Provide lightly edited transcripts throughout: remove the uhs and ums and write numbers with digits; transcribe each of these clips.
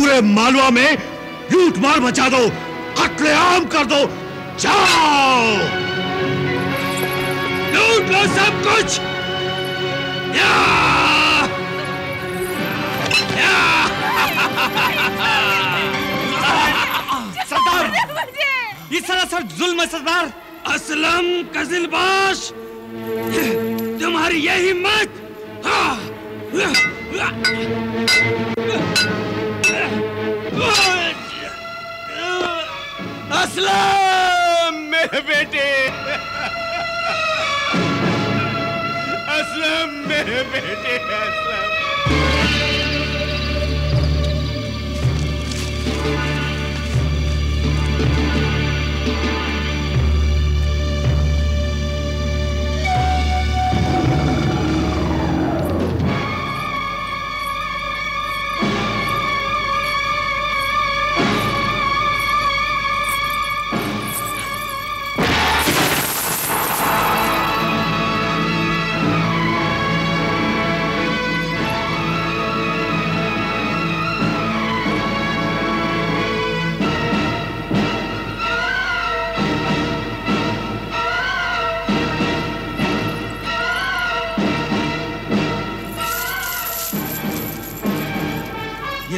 पूरे मालवा में लूट मार मचा दो, कत्लेआम कर दो। जाओ, लूट लो सब कुछ। सरदार, ये सरासर जुल्म है सरदार। असलम कजिलबाश, तुम्हारी ये हिम्मत! असलम मेरे बेटे, असलम मेरे बेटे, असलम।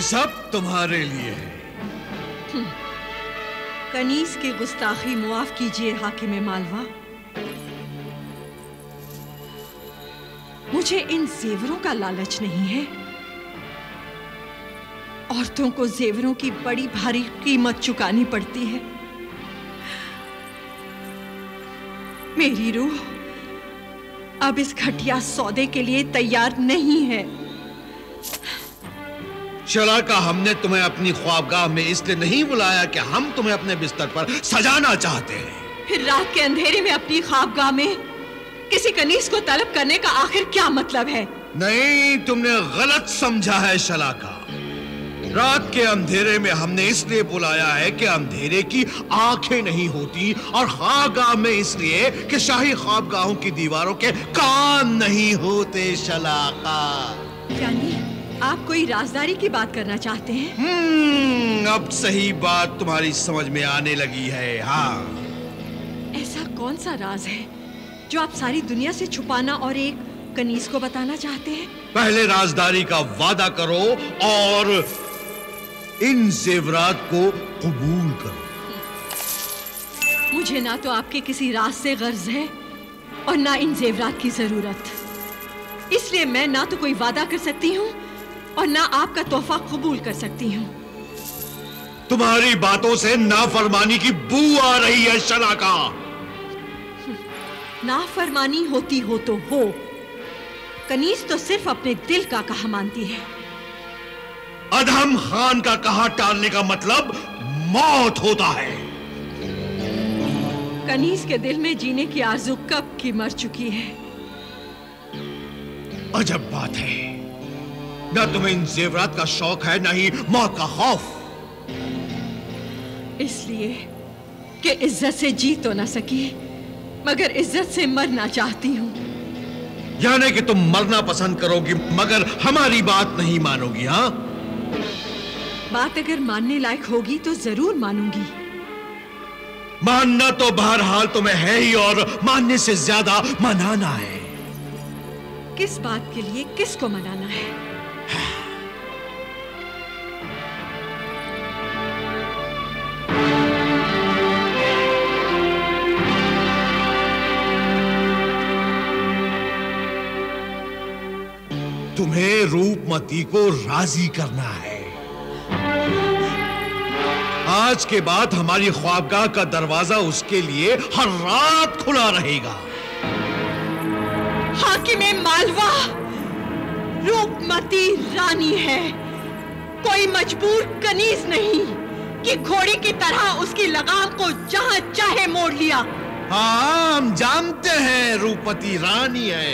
सब तुम्हारे लिए है। कनीज की गुस्ताखी मुआफ कीजिए हाकिम मालवा। मुझे इन जेवरों का लालच नहीं है। औरतों को जेवरों की बड़ी भारी कीमत चुकानी पड़ती है। मेरी रूह अब इस घटिया सौदे के लिए तैयार नहीं है। शलाका, हमने तुम्हें अपनी ख्वाबगाह में इसलिए नहीं बुलाया कि हम तुम्हें अपने बिस्तर पर सजाना चाहते हैं। फिर रात के अंधेरे में अपनी ख्वाबगाह में किसी कनीज को तलब करने का आखिर क्या मतलब है? नहीं, तुमने गलत समझा है शलाका। रात के अंधेरे में हमने इसलिए बुलाया है कि अंधेरे की आंखें नहीं होती, और ख्वाबगाह में इसलिए कि शाही ख्वाबगाहों की दीवारों के कान नहीं होते शलाका। यानी आप कोई राजदारी की बात करना चाहते हैं? अब सही बात तुम्हारी समझ में आने लगी है। हाँ, ऐसा कौन सा राज है जो आप सारी दुनिया से छुपाना और एक कनीज को बताना चाहते हैं? पहले राजदारी का वादा करो और इन जेवरात को कबूल करो। मुझे ना तो आपके किसी राज से गर्ज है और ना इन जेवरात की जरूरत। इसलिए मैं ना तो कोई वादा कर सकती हूँ और ना आपका तोहफा कबूल कर सकती हूँ। तुम्हारी बातों से नाफरमानी की बू आ रही है शलाका। नाफरमानी होती हो तो हो, कनीज तो सिर्फ अपने दिल का कहा मानती है। अधम खान का कहा टालने का मतलब मौत होता है। कनीज के दिल में जीने की आरज़ू कब की मर चुकी है। अजब बात है, न तुम्हें इन जेवरात का शौक है, न ही मौत का खौफ। इसलिए कि इज्जत से जी तो न सकी, मगर इज्जत से मरना चाहती हूँ। यानी कि तुम मरना पसंद करोगी मगर हमारी बात नहीं मानोगी। हाँ, बात अगर मानने लायक होगी तो जरूर मानूंगी। मानना तो बहरहाल तुम्हें है ही, और मानने से ज्यादा मनाना है। किस बात के लिए किसको मनाना है? तुम्हें रूपमती को राजी करना है। आज के बाद हमारी ख्वाबगाह का दरवाजा उसके लिए हर रात खुला रहेगा। हाकिम मालवा रूपमती रानी है, कोई मजबूर कनीज नहीं कि घोड़ी की तरह उसकी लगाम को जहां चाहे मोड़ लिया। हाँ, हम जानते हैं रूपमती रानी है,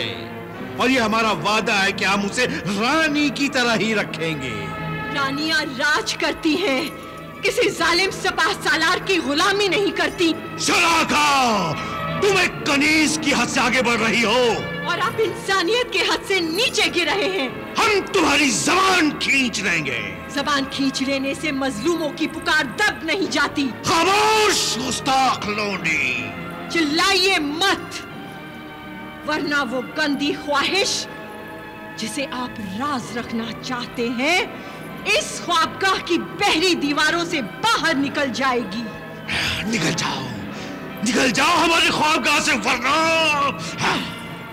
और ये हमारा वादा है कि हम उसे रानी की तरह ही रखेंगे। रानियां राज करती हैं, किसी जालिम सपाह सालार की गुलामी नहीं करती। शलाका, तुम एक कनीज की हद से आगे बढ़ रही हो और आप इंसानियत के हद से नीचे गिर रहे हैं। हम हम तुम्हारी जबान खींच लेंगे। जबान खींच लेने से मजलूमों की पुकार दब नहीं जाती। खामोश गुस्ताख लोंडी, चिल्लाइए मत, वरना वो गंदी ख्वाहिश जिसे आप राज रखना चाहते हैं इस ख्वाबगाह की बहरी दीवारों से बाहर निकल जाएगी। निकल जाओ हमारे ख्वाबगाह से, वरना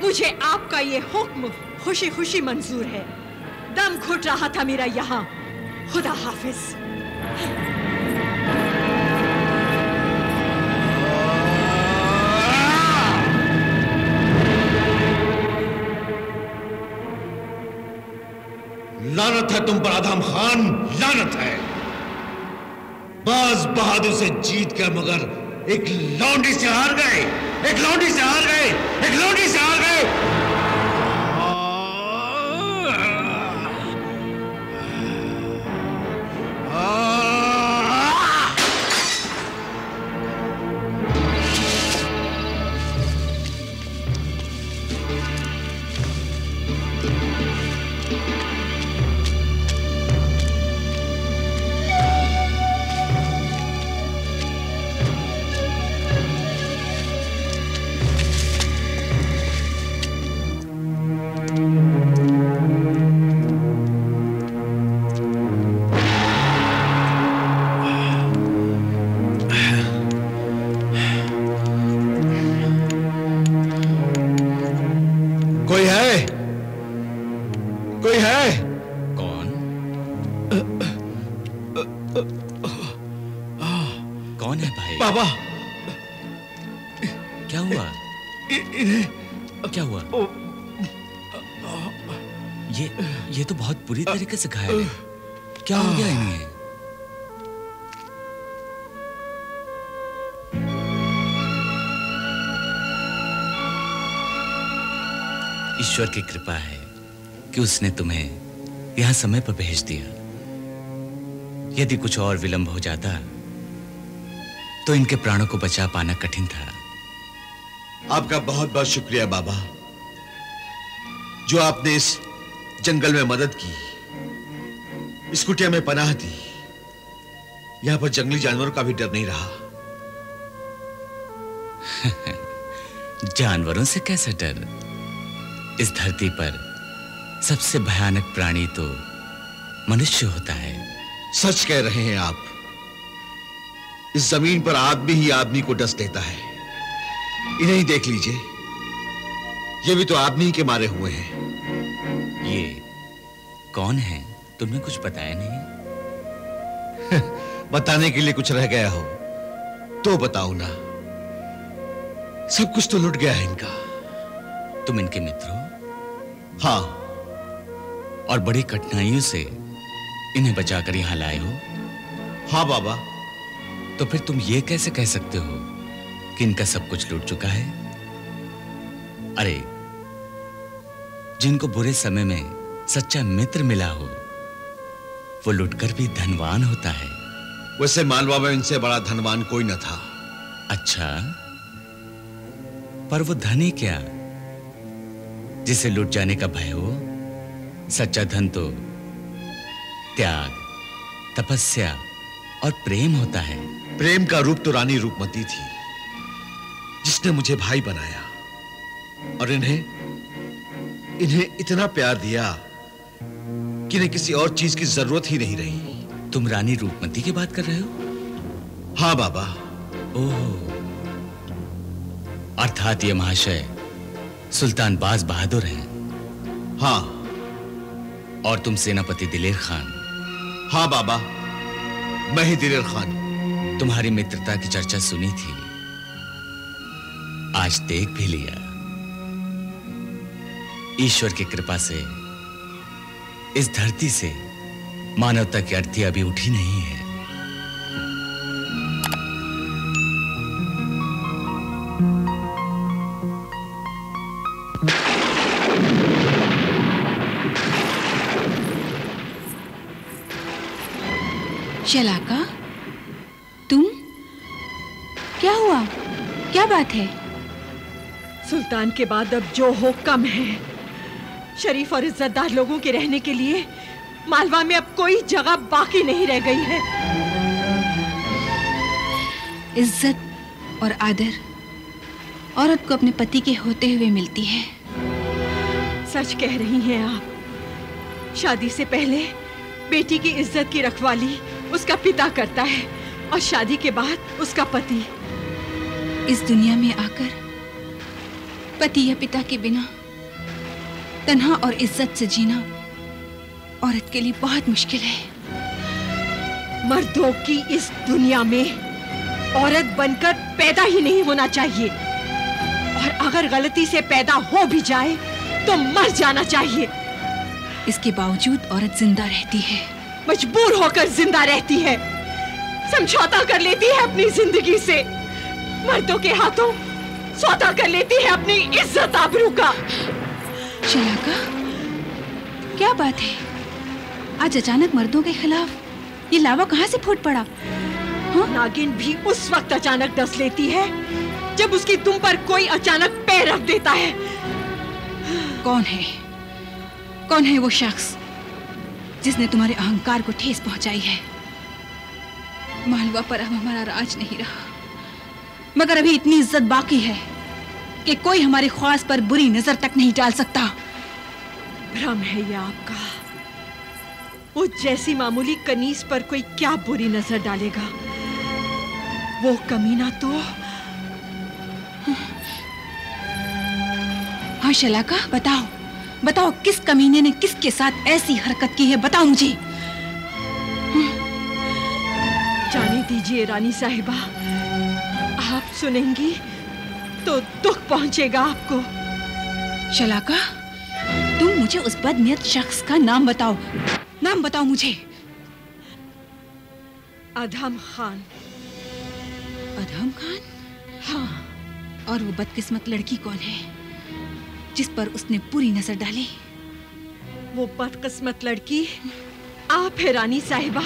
मुझे आपका ये हुक्म खुशी खुशी मंजूर है। दम घुट रहा था मेरा यहाँ। खुदा हाफिज। लानत है तुम पर आदम खान, लानत है। बाज बहादुर से जीत कर मगर एक लौंडी से हार गए, एक लौंडी से हार गए, एक लौंडी से हार गए। कौन है भाई? बाबा, क्या हुआ? क्या हुआ? ये तो बहुत बुरी तरीके से घायल है। क्या हो गया इन्हें? ईश्वर की कृपा है कि उसने तुम्हें यहां समय पर भेज दिया। यदि कुछ और विलंब हो जाता तो इनके प्राणों को बचा पाना कठिन था। आपका बहुत बहुत शुक्रिया बाबा, जो आपने इस जंगल में मदद की, इस कुटिया में पनाह दी। यहां पर जंगली जानवरों का भी डर नहीं रहा। जानवरों से कैसा डर? इस धरती पर सबसे भयानक प्राणी तो मनुष्य होता है। सच कह रहे हैं आप। इस जमीन पर आदमी ही आदमी को डस देता है। इन्हें ही देख लीजिए, ये भी तो आदमी ही के मारे हुए हैं। ये कौन है? तुमने कुछ बताया नहीं। बताने के लिए कुछ रह गया हो तो बताओ ना। सब कुछ तो लुट गया है इनका। तुम इनके मित्र हो? हाँ। और बड़ी कठिनाइयों से इन्हें बचाकर यहां लाए हो? हाँ बाबा। तो फिर तुम ये कैसे कह सकते हो कि इनका सब कुछ लूट चुका है? अरे, जिनको बुरे समय में सच्चा मित्र मिला हो वो लुटकर भी धनवान होता है। वैसे मालवा में इनसे बड़ा धनवान कोई न था। अच्छा, पर वो धनी क्या जिसे लूट जाने का भय हो? सच्चा धन तो त्याग, तपस्या और प्रेम होता है। प्रेम का रूप तो रानी रूपमती थी, जिसने मुझे भाई बनाया, और इन्हें इतना प्यार दिया कि इन्हें किसी और चीज की जरूरत ही नहीं रही। तुम रानी रूपमती की बात कर रहे हो? हाँ बाबा। ओह, अर्थात ये महाशय सुल्तान बाज बहादुर हैं। हाँ। और तुम सेनापति दिलेर खान? हाँ बाबा, मैं ही दिलेर खान। तुम्हारी मित्रता की चर्चा सुनी थी, आज देख भी लिया। ईश्वर की कृपा से इस धरती से मानवता की अर्थी अभी उठी नहीं है। शलाका, तुम? क्या हुआ? क्या बात है? सुल्तान के बाद अब जो हो कम है। शरीफ और इज्जतदार लोगों के रहने के लिए मालवा में अब कोई जगह बाकी नहीं रह गई है। इज्जत और आदर औरत को अपने पति के होते हुए मिलती है। सच कह रही हैं आप। शादी से पहले बेटी की इज्जत की रखवाली उसका पिता करता है और शादी के बाद उसका पति। इस दुनिया में आकर पति या पिता के बिना तन्हा और इज्जत से जीना औरत के लिए बहुत मुश्किल है। मर्दों की इस दुनिया में औरत बनकर पैदा ही नहीं होना चाहिए, और अगर गलती से पैदा हो भी जाए तो मर जाना चाहिए। इसके बावजूद औरत जिंदा रहती है। मजबूर होकर जिंदा रहती है, समझौता कर लेती है अपनी जिंदगी से, मर्दों के हाथों सौदा कर लेती है अपनी इज्जत आबरू का। शलाका, क्या बात है? आज अचानक मर्दों के खिलाफ ये लावा कहाँ से फूट पड़ा? हाँ? नागिन भी उस वक्त अचानक डस लेती है जब उसकी तुम पर कोई अचानक पैर रख देता है। कौन है? कौन है वो शख्स जिसने तुम्हारे अहंकार को ठेस पहुंचाई है? मालवा पर अब हमारा राज नहीं रहा, मगर अभी इतनी इज्जत बाकी है कि कोई हमारे ख्वास पर बुरी नजर तक नहीं डाल सकता। भ्रम है ये आपका। वो जैसी मामूली कनीज पर कोई क्या बुरी नजर डालेगा? वो कमीना तो। हाँ शलाका, बताओ बताओ, किस कमीने ने किसके साथ ऐसी हरकत की है? बताओ मुझे। जाने दीजिए रानी साहिबा, आप सुनेंगी तो दुख पहुंचेगा आपको। शलाका, तुम मुझे उस बदनियत शख्स का नाम बताओ। नाम बताओ मुझे। अधम खान। अधम खान? हाँ। और वो बदकिस्मत लड़की कौन है जिस पर उसने पूरी नजर डाली? वो बदकिस्मत लड़की आप है रानी साहिबा।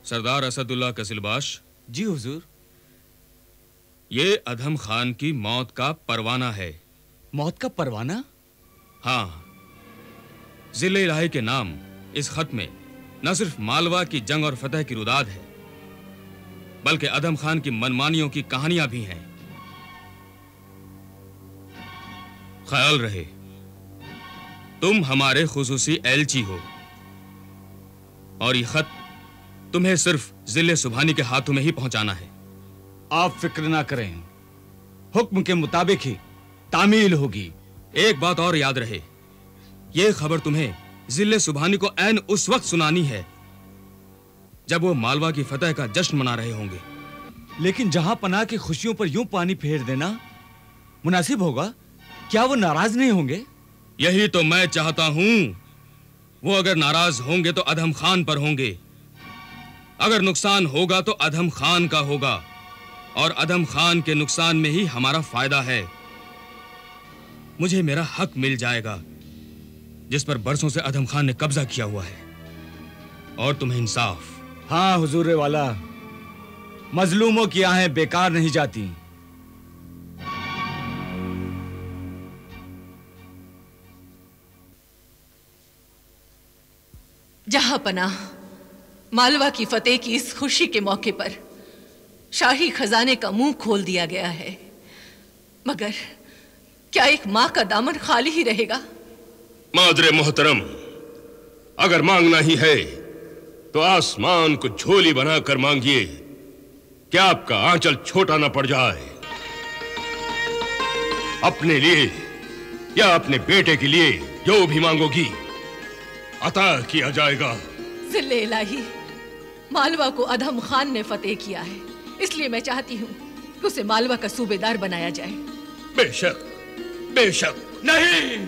सरदार असदुल्ला कसिलबाश। जी हुजूर। ये अधम खान की मौत का परवाना है। मौत का परवाना? हाँ, जिले इलाही के नाम इस खत में न सिर्फ मालवा की जंग और फतह की रुदाद है, बल्कि अधम खान की मनमानियों की कहानियां भी हैं। ख्याल रहे, तुम हमारे खुसूसी एलची हो और ये खत तुम्हें सिर्फ जिले सुभानी के हाथों में ही पहुंचाना है। आप फिक्र ना करें, हुक्म के मुताबिक ही तामील होगी। एक बात और याद रहे, यह खबर तुम्हें जिले सुभानी को ऐन उस वक्त सुनानी है जब वो मालवा की फतह का जश्न मना रहे होंगे। लेकिन जहां पनाह की खुशियों पर यूं पानी फेर देना मुनासिब होगा? क्या वो नाराज नहीं होंगे? यही तो मैं चाहता हूं। वो अगर नाराज होंगे तो अधम खान पर होंगे, अगर नुकसान होगा तो अधम खान का होगा, और अधम खान के नुकसान में ही हमारा फायदा है। मुझे मेरा हक मिल जाएगा जिस पर बरसों से अधम खान ने कब्जा किया हुआ है, और तुम्हें इंसाफ। हाँ हुजूर वाला, मजलूमों की आहें बेकार नहीं जाती। जहां पनाह, मालवा की फतेह की इस खुशी के मौके पर शाही खजाने का मुंह खोल दिया गया है, मगर क्या एक मां का दामन खाली ही रहेगा? मादरे मोहतरम, अगर मांगना ही है तो आसमान को झोली बनाकर मांगिए, क्या आपका आंचल छोटा ना पड़ जाए। अपने लिए या अपने बेटे के लिए जो भी मांगोगी अता किया जाएगा। जिले इलाही, मालवा को अधम खान ने फतेह किया है, इसलिए मैं चाहती हूँ कि उसे मालवा का सूबेदार बनाया जाए। बेशक, बेशक। नहीं,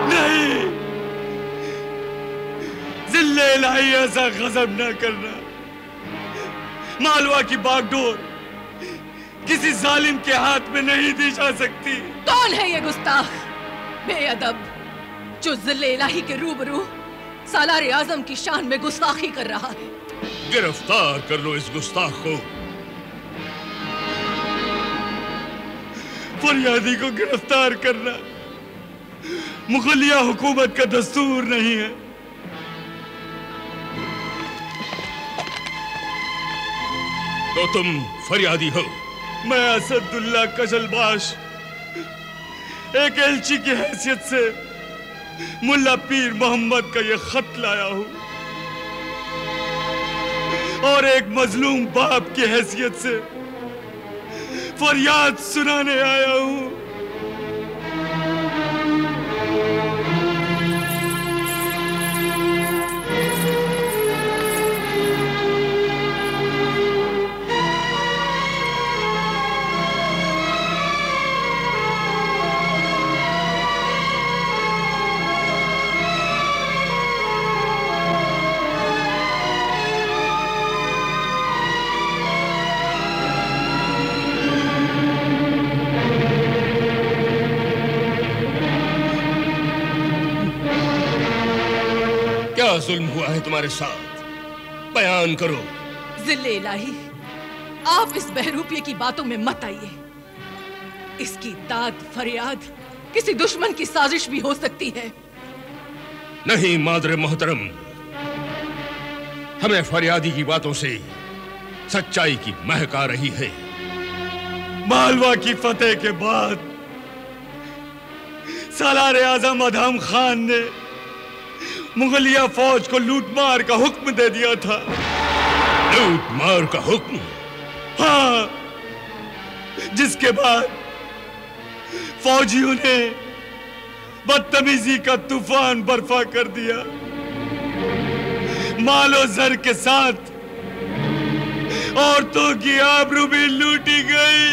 नहीं, जिले इलाही ऐसा गजब न करना। मालवा की बागडोर किसी जालिम के हाथ में नहीं दी जा सकती। कौन है ये गुस्ताख बेअदब जो जिले इलाही के रूबरू सालार आजम की शान में गुस्ताखी कर रहा है? गिरफ्तार कर लो इस गुस्ताख को। फरियादी को गिरफ्तार करना मुगलिया हुकूमत का दस्तूर नहीं है। तो तुम फरियादी हो? मैं असदुल्ला कजलबाश एक एलची की हैसियत से मुल्ला पीर मोहम्मद का ये खत लाया हूं और एक मजलूम बाप की हैसियत से फरियाद सुनाने आया हूं। क्या जुल्म हुआ है तुम्हारे साथ? बयान करो। जिले इलाही, आप इस बहरूपिये की बातों में मत आइए। इसकी दाद फरियाद किसी दुश्मन की साजिश भी हो सकती है। नहीं मादरे मोहतरम, हमें फरियादी की बातों से सच्चाई की महक आ रही है। मालवा की फतेह के बाद सालार आजम अदहम खान ने मुगलिया फौज को लूटमार का हुक्म दे दिया था। लूटमार का हुक्म? हाँ, जिसके बाद फौजियों ने बदतमीजी का तूफान बर्पा कर दिया। मालो जर के साथ औरतों की आबरू भी लूटी गई।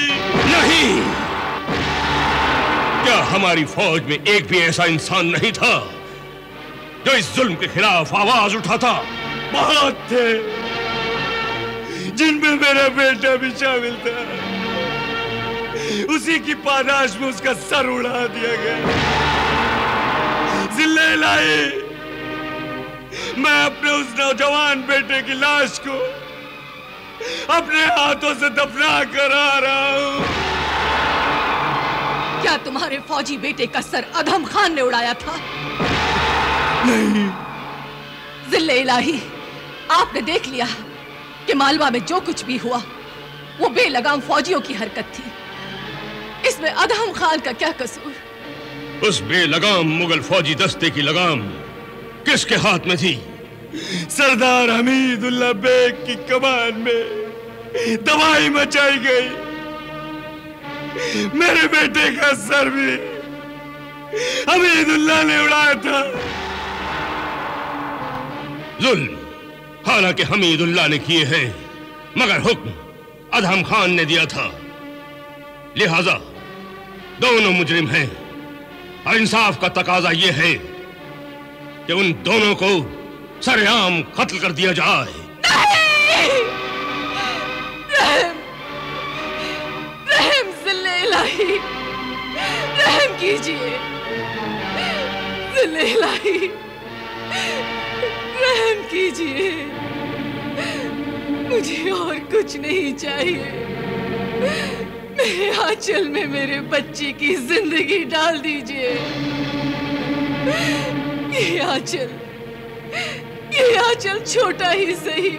नहीं, क्या हमारी फौज में एक भी ऐसा इंसान नहीं था जो इस जुल्म के खिलाफ आवाज उठाता? बहुत थे, जिनमें मेरा बेटा भी शामिल था। उसी की पादाश में उसका सर उड़ा दिया गया। जिले इलाही, मैं अपने उस नौजवान बेटे की लाश को अपने हाथों से दफना कर आ रहा हूं। क्या तुम्हारे फौजी बेटे का सर अदहम खान ने उड़ाया था? नहीं। जिले इलाही, आपने देख लिया कि मालवा में जो कुछ भी हुआ वो बेलगाम फौजियों की हरकत थी। इसमें अदहम खान का क्या कसूर? उस बेलगाम मुगल फौजी दस्ते की लगाम किसके हाथ में थी? सरदार हमीदुल्लाह बेग की कमान में तबाही मचाई गई। मेरे बेटे का सर भी हमीदुल्लाह ने उड़ाया था। जुल्म हालांकि हमीदुल्लाह ने किए हैं, मगर हुक्म अदहम खान ने दिया था। लिहाजा दोनों मुजरिम हैं और इंसाफ का तकाजा यह है कि उन दोनों को सरेआम कत्ल कर दिया जाए। नहीं! रहम जिले इलाही, रहम कीजिए। जिले इलाही, रहम कीजिए। मुझे और कुछ नहीं चाहिए। मेरे आंचल में मेरे बच्चे की जिंदगी डाल दीजिए। ये आंचल छोटा ही सही,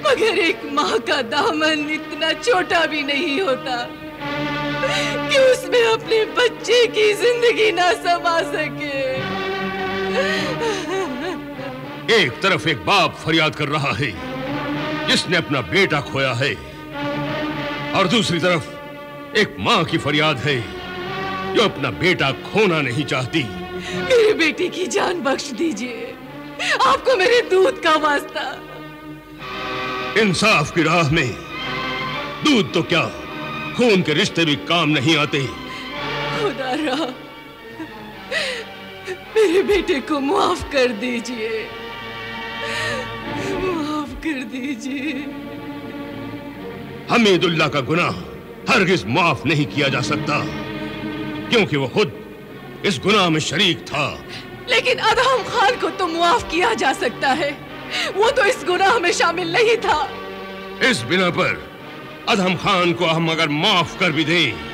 मगर एक माँ का दामन इतना छोटा भी नहीं होता कि उसमें अपने बच्चे की जिंदगी ना समा सके। एक तरफ एक बाप फरियाद कर रहा है जिसने अपना बेटा खोया है, और दूसरी तरफ एक माँ की फरियाद है जो अपना बेटा खोना नहीं चाहती। मेरे बेटे की जान बख्श दीजिए, आपको मेरे दूध का वास्ता। इंसाफ की राह में दूध तो क्या, खून के रिश्ते भी काम नहीं आते। खुदा रहा, मेरे बेटे को माफ कर दीजिए, माफ कर दीजिए। हमीदुल्लाह का गुनाह हरगिज माफ नहीं किया जा सकता, क्योंकि वो खुद इस गुनाह में शरीक था। लेकिन अदहम खान को तो मुआफ किया जा सकता है, वो तो इस गुनाह में शामिल नहीं था। इस बिना पर अदहम खान को हम अगर माफ कर भी दें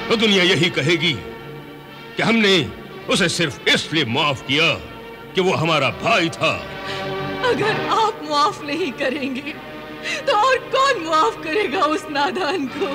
तो दुनिया यही कहेगी कि हमने उसे सिर्फ इसलिए माफ किया कि वो हमारा भाई था। अगर आप माफ नहीं करेंगे तो और कौन माफ करेगा उस नादान को?